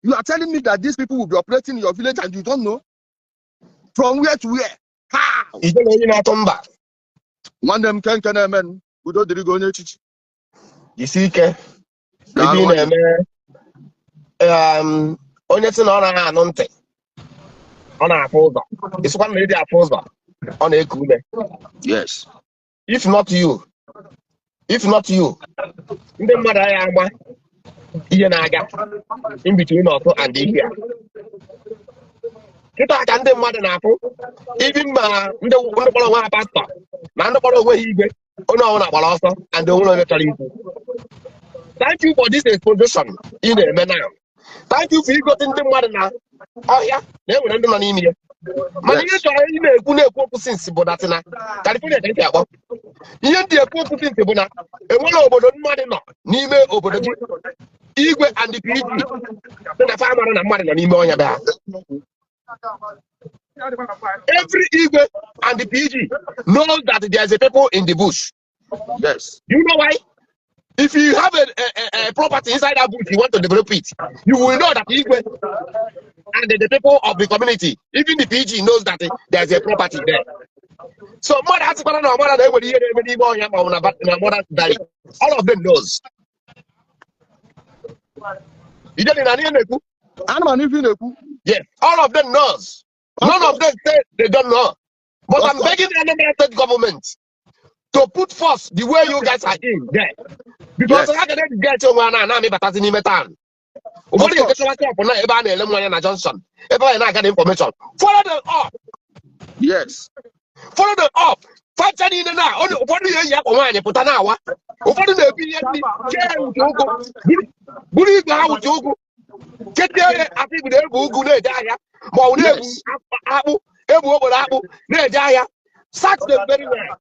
You are telling me that these people will be operating in your village and you don't know? From where to where? How? One them can men who don't go near chichi. You see, onye si na ọ na anụ ntị ọ na-afụ ụzọ isokwa na ịdị afụ ụzọ ọ na-eku ume. Yes. If not you ndị mmadụ agha agba ihe na-aga in between ọtụ and here. Kịta ka ndị mmadụ na-afụ ibi mma ndị kpọrọ onwe ha pastọ na ndị kpọrọ onwe ha igwe onye ọbụla gbara ọsọ and onwere onye chọrọ ikwu. Thank you for this exposition ị na-eme now. Thank you for igote ndị mmadụ na ọhịa na enwere ndị nọ n'ime ya. Mana ihe chọrọ ị na-ekwu okwu sinsi bụ datị na California ka ntị akpọ. Ihe ndị ekwu okwu sinsi bụ na enwere obodo mmadụ nọ n'ime obodo gị Igwe and the PG na famara na mmadụ nọ n'ime ọnya be ha. Every Igwe and the PG knows that there is a people in the bush. Yes. You know why? If you have a property inside that bush, you want to develop it, you will know that Igwe and the people of the community, even the PG, knows that there's a property there. So all of them knows. Yes, all of them knows. None of them say they don't know. But I'm begging the Anambra State government to put force the way you guys are in there. Because I can get you one and I'm about to name town. What is the Johnson? If I get information, follow them up. Yes. Follow them up. Fight in the now. What do you have on put an hour? What do they be? Believe how would you go? Get there. I think they'll go good. Search them very well.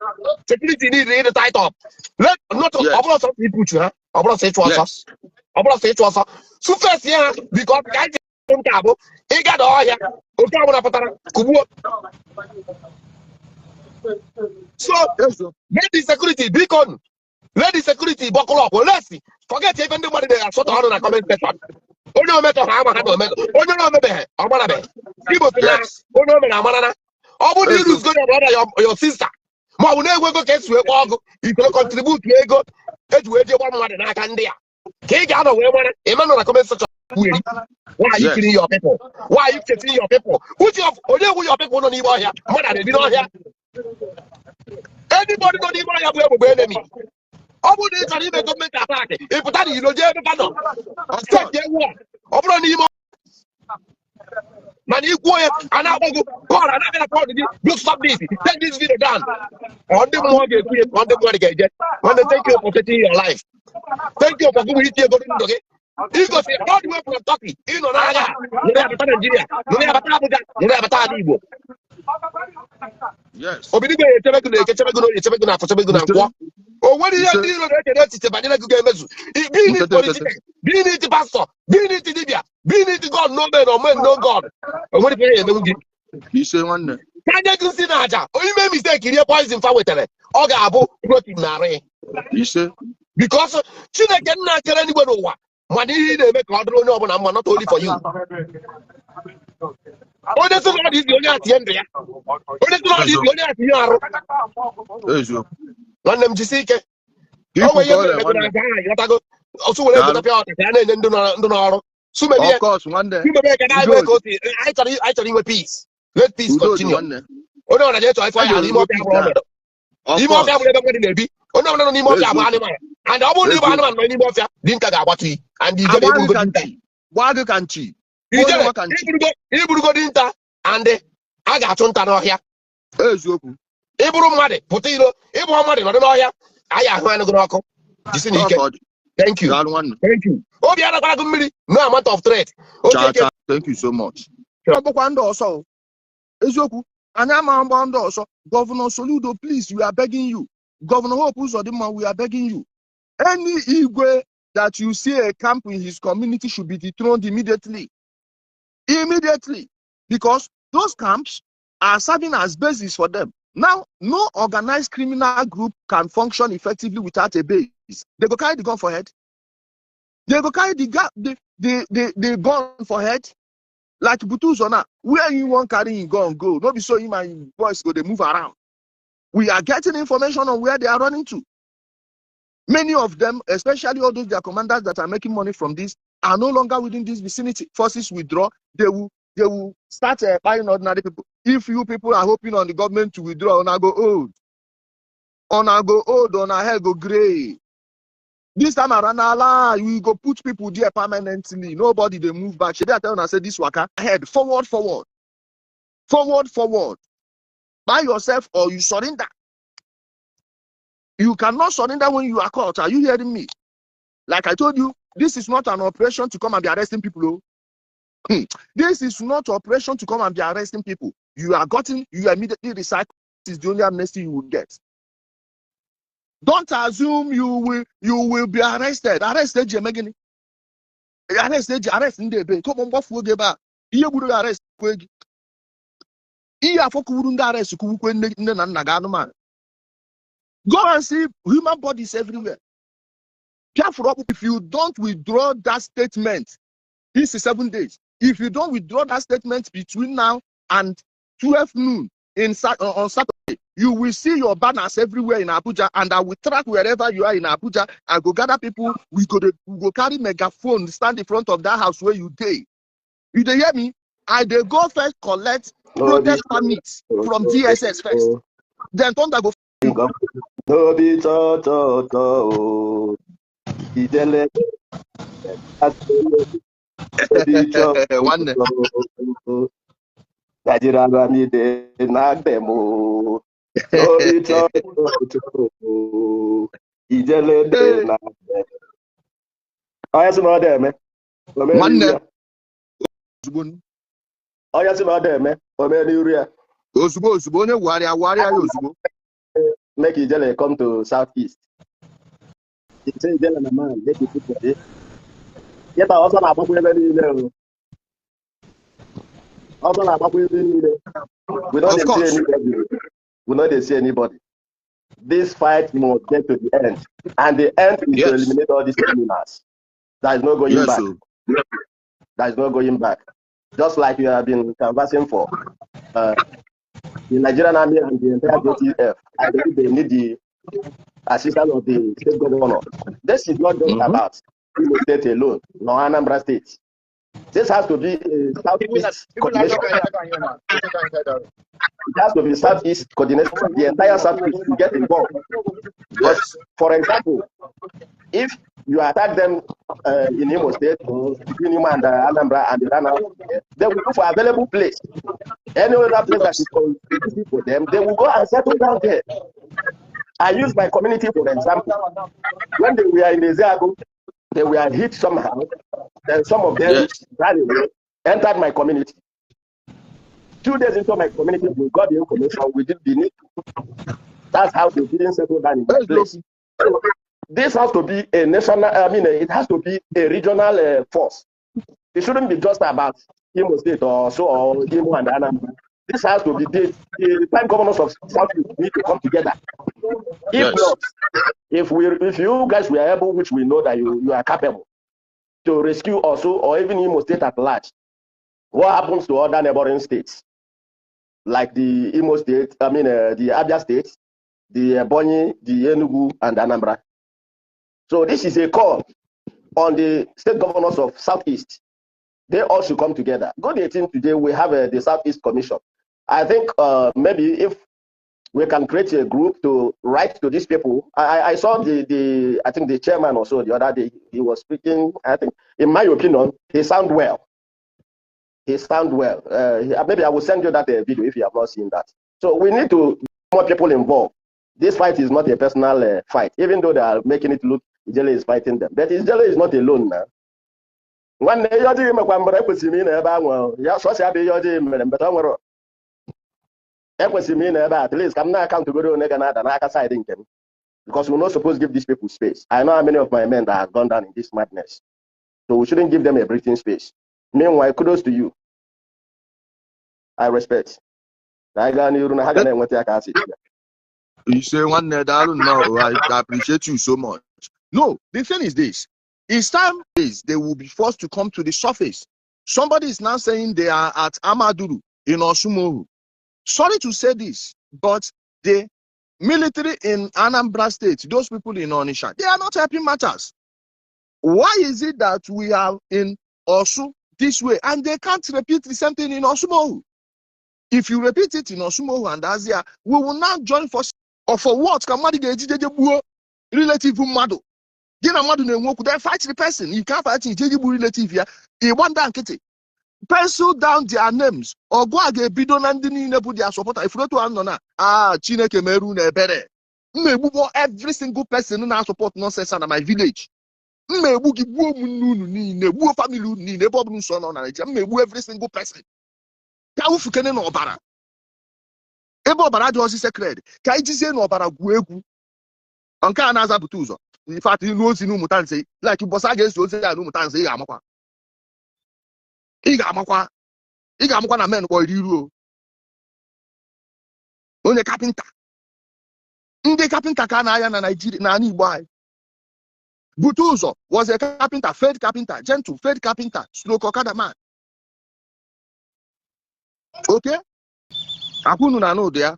Security need to tight up. Let not about some people, about say to us. About say to us. So first, yeah, because guys don't have he got all here. So let the security beacon. Let the security buckle up. Well, let's see. Forget even the money they are sort of on a comment section. Oh no, matter how much. Oh no, maybe. I'm gonna be. People to last. Oh no, man. How would you lose your brother, your sister? Ma will never go get to a walk. You can contribute to a go. It will be one more than I can there. Take out away one. A man on a comment such a why are you killing your people? Why are you killing your people? Who's your people don't even here? Mother, they don't hear. Anybody don't even have a enemy. How would they tell you the government attack? If that you know, Jerry Pano, I'll start their war. Over the man, you go and I will go. I'm not going to look stop this. Take this video down. On the mortgage, on the mortgage. Want to thank you for protecting your life. Thank you for going to your good. You go say, how do you from Turkey? You know, Naga, you have a Nigeria, you have a Tabuga, you have a Talibo. Yes. Oh, what do you do? Be it pastor, be it Libya, be it God, no man or man, no God. What if you he say one day? Can you see Naja? Oh, you made mistake in your poison for with it. Ogabo, wrote in Nare. He said, because she cannot tell anyone over. Money they make order no, not only for you. Oh, that's not the only at the end. Oh, that's not the only at the end. One them Jessica. Of course, one day. I tell you peace. Let peace continue. Oh no, I just oh no, and I won't leave animal anymore. Didn't got what he and the Wadu country. Iburu go dinta and I got on tano here. Iburu made, Potilo, Ibu Madi, not here. I have one go. Thank you. Thank you. Oh, the other no amount of threat. Thank you so much. Also, Ezoku, and I'm also Governor Soludo, please, we are begging you. Governor Hope Uzodinma, we are begging you. Any Igwe that you see a camp in his community should be dethroned immediately. Immediately. Because those camps are serving as basis for them. Now, no organized criminal group can function effectively without a base. They go carry the gun for head. They go carry the gun for head. Like butozo now, where you want carrying gun go? Not be so him and boys go, they move around. We are getting information on where they are running to. Many of them, especially all those their commanders that are making money from this, are no longer within this vicinity. Forces withdraw, they will start buying ordinary people. If you people are hoping on the government to withdraw, on go old, on our hair go gray. This time around, Allah, we go put people there permanently. Nobody they move back. Should I tell you, I say this waka ahead, forward. By yourself or you surrender. You cannot surrender when you are caught. Are you hearing me? Like I told you, this is not an operation to come and be arresting people. This is not an operation to come and be arresting people. You immediately recycle. This is the only amnesty you will get. Don't assume you will be arrested. Arrested, Jemegini. Arrested, come on, buff geba. You would arrest Quig. Go and see human bodies everywhere. If you don't withdraw that statement, this is 7 days. If you don't withdraw that statement between now and 12 noon on Saturday, you will see your banners everywhere in Abuja, and I will track wherever you are in Abuja. I go gather people. We go carry megaphone, stand in front of that house where you day. You dey hear me? I dey go first collect protest permits from DSS first. Then thunder go. No be Ijele. One. Najira mi de nagbemo. No be Ijele de nagbemo. Oya si mo de me. One. Oya si mo de me. O me ni uri. Osubo onye warrior Osubo. Make Ijele come to Southeast. He say Ijele na man, make you put body. Yet also na agbakwe ebe niile. Also na agbakwe ebe niile. We don't see anybody. We don't see anybody. This fight must get to the end. And the end is to eliminate all these criminals. There is no going back. There is no going back. Just like you have been canvassing for the Nigerian Army and the entire JTF, I believe they need the assistance of the state governor. This is not just about Imo State alone, nor Anambra State. This has to be a Southeast coordination. It has to be Southeast coordination. The entire Southeast to get involved. But for example, if you attack them in Imo State, between Imo and Anambra, and they run out, they will look for available place. Any other place that is conducive for them, they will go and settle down there. I use my community for example. When they were in Azia, they were hit somehow. Then some of them ran away, entered my community. 2 days into my community, we got the information, we did the need. That's how they didn't settle down in that place. This has to be a national, it has to be a regional force. It shouldn't be just about Imo State or Imo and Anambra. This has to be the five governors of South need to come together. If not, if you guys were able, which we know that you are capable, to rescue also or even Imo State at large, what happens to other neighboring states? Like the Imo State, the Abia State, the Ebonyi, the Enugu, and Anambra. So this is a call on the state governors of Southeast. They all should come together. Go to the team today. We have the Southeast Commission. I think maybe if we can create a group to write to these people. I saw I think the chairman also the other day, he was speaking. I think, in my opinion, he sound well. Maybe I will send you that video if you have not seen that. So we need to get more people involved. This fight is not a personal fight, even though they are making it look Ijele is fighting them. But Ijele is not alone now. One day you're doing at least I'm not to go to another side income because we're not supposed to give these people space. I know how many of my men that have gone down in this madness. So we shouldn't give them a breathing space. Meanwhile, kudos to you. I respect. You say one no, I appreciate you so much. No, the thing is this. It's time they will be forced to come to the surface. Somebody is now saying they are at Amaduru in Orsu Imo. Sorry to say this, but the military in Anambra State, those people in Onitsha, they are not helping matters. Why is it that we are in Orsu this way and they can't repeat the same thing in Orsu Imo? If you repeat it in Orsu Imo and Azia, we will now join forces. Or for what? Relative mado. They fight the person. You can't fight the relative here. He want that kitty. Pencil down their names or go again bidon and their supporter. If you go to Chineke Meru Nebere. Every single person in our support nonsense in my village. Every single person. Ebe ọbara dị ọsị secret ka anyị jizie na ọbara gwuo egwu nke a na-aza butozo. In fact, ilu ozi n'ụmụta nse like bosa ga-eso ozi ya n'ụmụta nse ị ga-amakwa na men kpọrọ iru onye kapịnta. Ndị kapịnta ka na-aya na Nigeria na Igbo anyị. Butozo was a carpenter, failed carpenter, gentle, failed carpenter, slow okada man. Okay? Akunu na no there.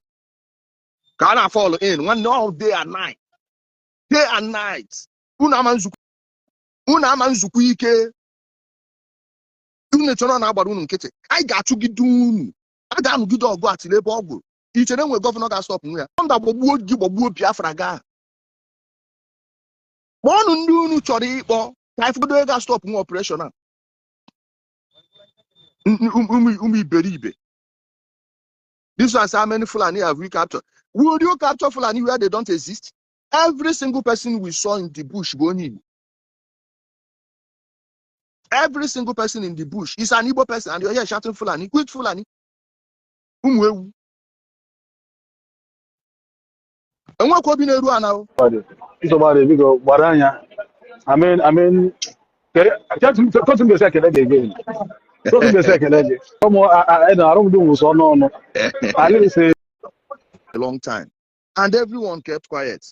Can I follow in one all day and night? Day and night. Una manzuku ike. Une chono na agbara unu nkịtị. I got to gide unu. I ga gide ọgụ atile ebe ọgụ. Iche na enwe governor ga stop nwe ya. Nda gbogbuo Biafra ga. Ọnụ ndị unu chọrọ ịkpọ ka ifodo ga stop nwe operation a. Iberibe. This was how many Fulani have we captured. Would you capture Fulani where they don't exist? Every single person we saw in the bush going in. Every single person in the bush is an Igbo person, and you're here shouting Fulani. Quit Fulani. And what could be now? It's about it because Baranya. I mean, just to second again. Just a second. Come on, I don't do so no. I didn't say a long time, and everyone kept quiet.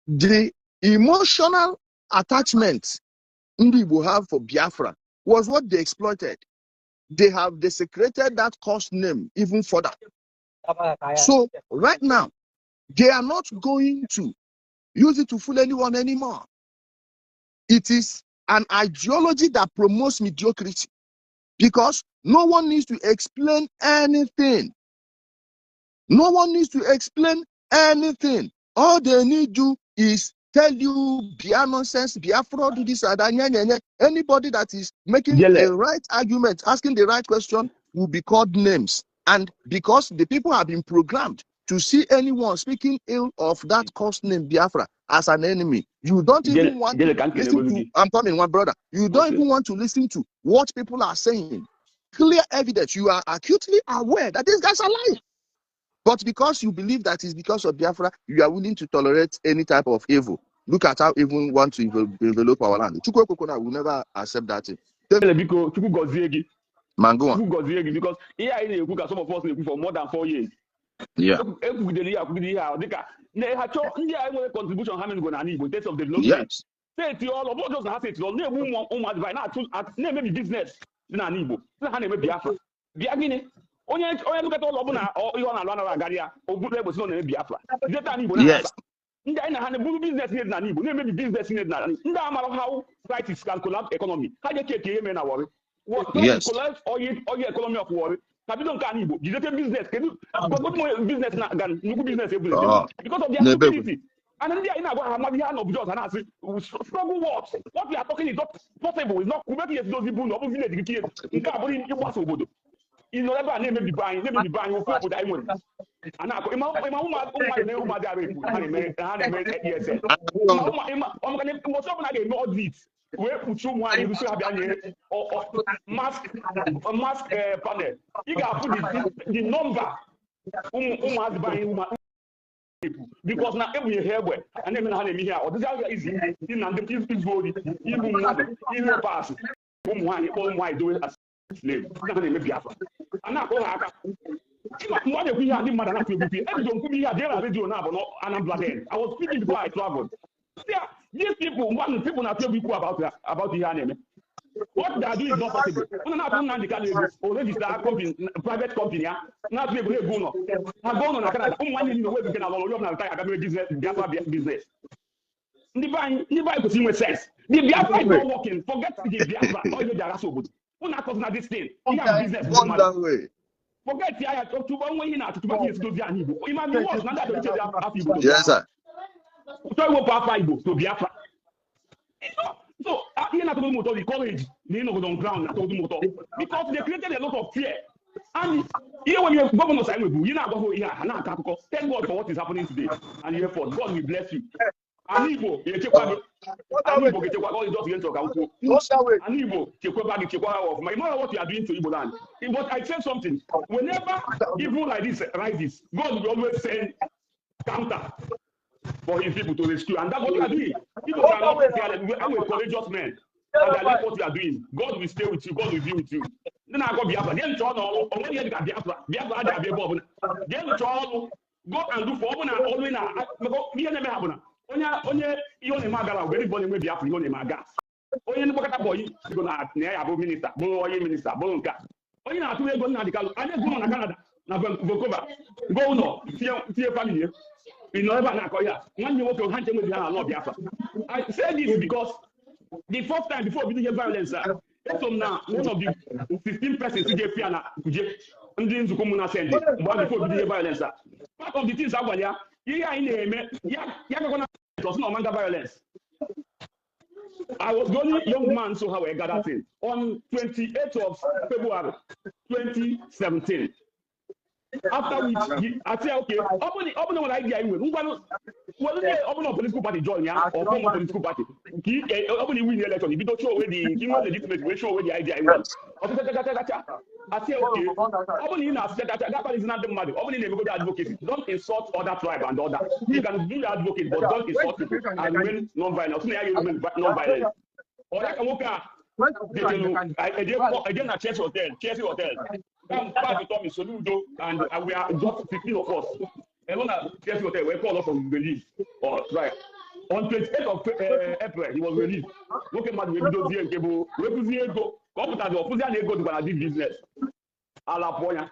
The emotional attachment Ndibo have for Biafra was what they exploited. They have desecrated that cost name even further. So right now, they are not going to use it to fool anyone anymore. It is an ideology that promotes mediocrity because no one needs to explain anything. No one needs to explain anything. All they need to do is tell you, be nonsense, be fraud, do this, that. Anybody that is making the right argument, asking the right question, will be called names. And because the people have been programmed to see anyone speaking ill of that cost name Biafra as an enemy, you don't even want to listen to, I'm coming, one brother, you don't even want to listen to what people are saying. Clear evidence, you are acutely aware that these guys are lying. But because you believe that it's because of Biafra, you are willing to tolerate any type of evil. Look at how evil want to envelop our land. Chukwukokona will never accept that. Mango. Because here some of us for more than 4 years. Yeah. Contribution in terms of development. Yes. Say to all of us have it maybe business in an Igbo. Biafra. Onye look at all of na you na alwana agaria obudu ebo si na Biafra. Data Igbo na. Yes. Ndị anyị na ha na-ebu business need na Igbo, na-emebi business need na ndị amara how crisis can collapse economy. Ha je keke ihe me na worry. What collapse oil economy of worry. Kabido nke anyị Igbo, jidete business kedu because business na gan nnukwu business ebule because of their stupidity. And ndị anyị na-agwa ha ma ihe na obudo na asị struggle what we are talking is not possible. It's not kubeki yes those people no village nke abụrụ ịgbasa obodo. You know that name be buying ofu obodo anyị nwere. Ana akọ ịma ụmụ na-ụmụ dị arịpụ ha na-eme ESL. Ọmụka na-emọsọ ọbụla ga-eme audit wee kpuchi ụmụ anyị rusi ha bịa nye mask panel. Ị ga-afụ the number ụmụazị banyị ụmụ because na ebunye ha egbe a na-eme na ha na-eme ihe a ọ dịzi ahịa izi ndị na ndị izu ori igbu mmadụ ihe paasị ụmụ nwaanyị dowe slave na ha na-eme Biafra a na-akụ ha aka mgbe ọ na-ekwu ihe a ndị mmadụ na-akụ ekwukwe ebido nkwubi ihe a jee na redio na-abụ na Anambra then I was speaking before I traveled These people, people not tell people about the what they are doing is not possible. Or register company, private company, not be able to go on. I go on Canada. One in the way we can allow business. The with sense. The Biafra is not working. Forget the Biafra. All you are so good. Who not causing this thing? You have business. Forget the I talk to one way now to what is to the it might be worse. Now that yes, sir. So we will to Biafra. So, here not to motor the college, you know, on ground, not to motor because they created a lot of fear. And here when you governor sign with you, not go here, and thank God for what is happening today. And therefore, God will bless you. Anibo, you take what Anibo get what all you just talk about. Anibo, take what my mother what you are doing to Igbo land. But I said something. Whenever evil like this rises, God will always send counter for his people to rescue, and that's what we are doing. People are not I'm a courageous man, and I like what we are doing. God will stay with you. God will be with you. Then I go Biafra. Then Biafra. Then go and do for always now. Onye ihe na magala we born in Biafra ihe na maga. Onye nbokata boy go na ya bụ minister, bụ onye minister, bụ nka. Onye na-atụ ego na Ideological. Anya go na Canada na Vancouver. Go no tie family. You know, I say this because the first time before we did violence, so now one of the 15 persons who gave Fiana, before we did violence. Part of the things I want to violence. I was the only young man, so how I got that thing on 28th of February 2017. After which, I say, okay, open what idea you will. Open a political party join ya or form a political party. Open win the election. If you don't show where the legitimate, we show where the idea you want. I say, okay, open in that is not the matter. Open in the advocacy. Don't insult other tribe and other. You can do the advocate, but don't insult people and remain non-violent. So now you remain non-violent. Or like a worker, again at Chelsea Hotel. Come back to Tommy Soludo, and we are just 15 of us. And when I Chelsea Hotel, we call us from release. Or right. On 28th of April, he was released. Look at my video and cable. Represent go. Come to the opposition go to do business. Ala Poya.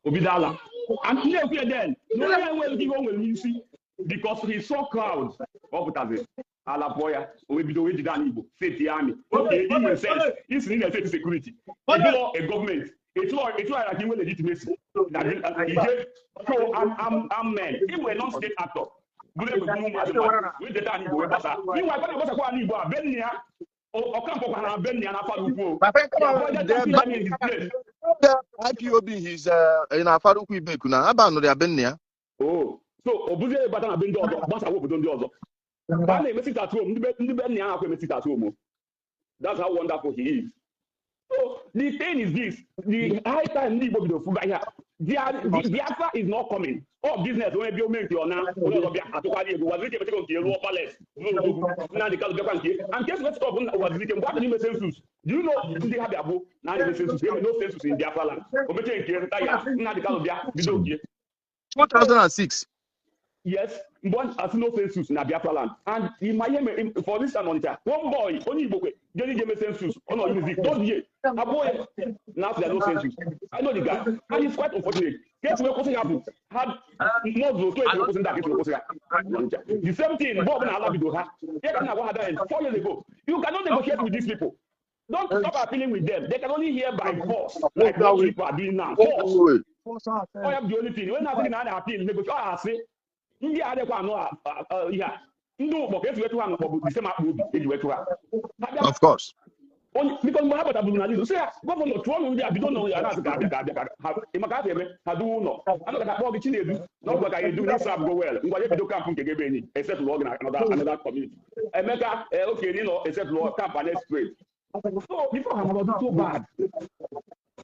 Obidala. And here then, no one will give on when you see because he saw crowds. Opposite. Ala Poya. We be the way to Danibo. Safety army. Okay, in a sense, it's in a safety security. A government. It's like he will legitimacy. That so I'm man. He were non-state actor. With the time you were better. You were better because I knew Benia or Campo and Benia and IPOB is in Afaruku Bekuna. Abano de Benia. Oh, so Obuze Batana Bendo, Bassa Wood on the other. At home, the at home. That's how wonderful he is. So the thing is this: the high time need to do the Biafra is not coming. All business when you make your now, was palace. And guess what? Stop was written. What do you census? Do you know they have a book? Now the census, no census in Biafra land. 2006. Yes, one has no census in Biafra land. And in Miami, for this monitor, one boy, only book, getting a census, on all music, don't ye? A boy, now there are no census. I know the guy, and it's quite unfortunate. Guess what was happening? Had more than 20% the same thing, Bob and Alabido had 4 years ago. You cannot negotiate with these people. Don't stop appealing with them. They can only hear by force, like what people are doing now. Force. I have the only thing. When I think I appeal, negotiate, I say, India had a yeah. No, but if you want to the same Of course. Because what happened to Abdul say, governor, we don't know. I'm not going to do. Not what I do. This go well. What you do come from except to organize another community. And make okay, you know, except to camp and straight. So before I'm about too bad.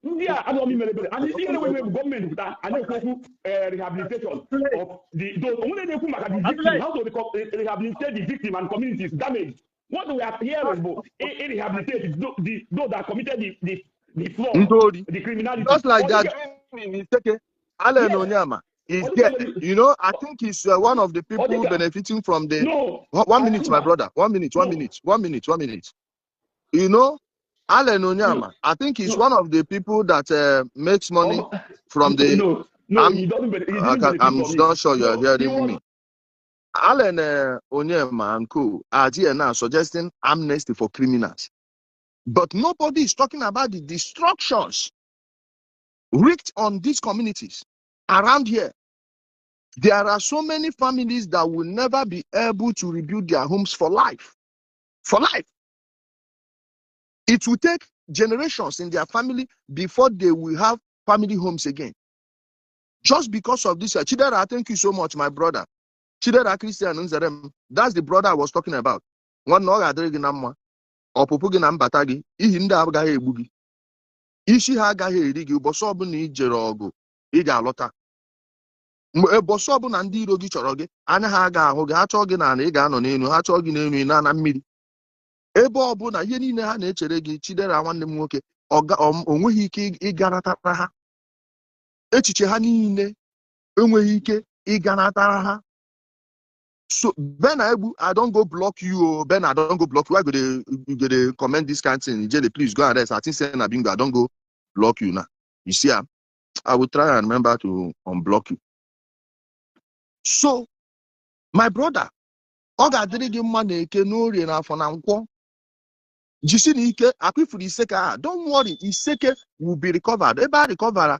Yeah, I don't mean and you see the way government that and rehabilitation of those only they come back victim, how to rehabilitate the victim and communities damaged. What we are hearing about rehabilitate those that committed the fraud, the criminality. Just like that, Alan Onyama. is there. You know, I think he's one of the people benefiting from the. No. 1 minute, my brother. 1 minute. 1 minute. 1 minute. 1 minute. You know, Allen Onyama. I think he's one of the people that makes money from the. No, he doesn't. He didn't benefit I'm from not it. sure you're hearing me. Allen Onyema and co are here now suggesting amnesty for criminals. But nobody is talking about the destructions wreaked on these communities around here. There are so many families that will never be able to rebuild their homes for life. For life. It will take generations in their family before they will have family homes again. Just because of this. Chidera, thank you so much, my brother. Chidera Christian Nzerem, that's the brother I was talking about. One no adregi na mma, ọpụpụ gị na mbata gị, ihi ndị agaghị egbu gị. Isi ha agaghị eri gị, ụbọchị ọbụla ijere ọgụ, ị ga-alọta. Ụbọchị ọbụla ndị iro gị chọrọ gị, anya ha ga-ahụ gị, ha chọọ gị n'ala, ị ga-anọ n'elu, ha chọọ gị n'elu, ị na mmiri. Ebe ọbụla ihe niile ha na-echere gị, Chidera nwanne m nwoke, o nweghị ike ịganatara ha. Echiche ha niile enweghị ike ịganatara ha. So Ben Abu, I don't go block you. Ben, I don't go block you. I go to comment this kind of thing. Ijele, please go ahead. I think saying I don't go block you now. You see, I will try and remember to unblock you. So, my brother, Oga dịrị mma na-eke n'orie n'afọ na nkwọ. Jisi n'ike, akwifuru Iseke. Don't worry, Iseke will be recovered. Ebe a recover,